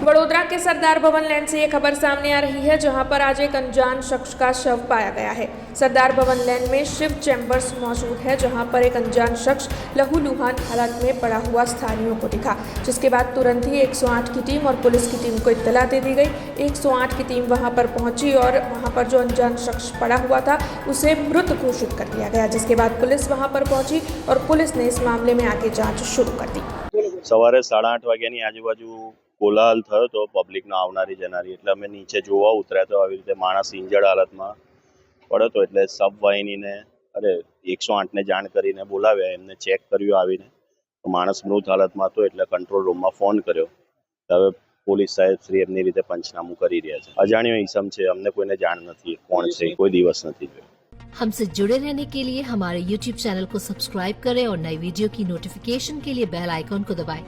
वडोदरा के सरदार भवन लैन से ये खबर सामने आ रही है, जहां पर आज एक अनजान शख्स का शव पाया गया है। सरदार भवन लैन में शिव चैम्बर्स मौजूद है, जहां पर एक अनजान शख्स लहूलुहान हालत में पड़ा हुआ स्थानीयोों को दिखा, जिसके बाद तुरंत ही 108 की टीम और पुलिस की टीम को इत्तला दे दी गई। 108 की टीम वहां पर पहुंची और वहां पर जो अनजान शख्स पड़ा हुआ था उसे मृत घोषित कर दिया गया, जिसके बाद पुलिस वहां पर पहुंची और पुलिस ने इस मामले में आगे जांच शुरू कर दी। सवारे 8:30 વાગ્યાની આજુબાજુ કોલાહલ થયો તો પબ્લિકનો આવનારી જનારી, એટલે અમે નીચે જોવા ઉતર્યા તો આવી રીતે માણસ ઇન્જર્ડ હાલતમાં પડ્યો હતો, એટલે સબ વાહિનીને 108ને જાણ કરીને બોલાવ્યા, એમને ચેક કર્યું આવીને તો માણસ મૃત હાલતમાં હતો, એટલે કંટ્રોલ રૂમમાં ફોન કર્યો। હવે પોલીસ સાહેબ શ્રી એમની રીતે પંચનામું કરી રહ્યા છે। અજાણ્યો ઈસમ છે, અમને કોઈને જાણ નથી કોણ છે, કોઈ દિવસ નથી જોયો। हमसे जुड़े रहने के लिए हमारे YouTube चैनल को सब्सक्राइब करें और नई वीडियो की नोटिफिकेशन के लिए बेल आइकॉन को दबाएं।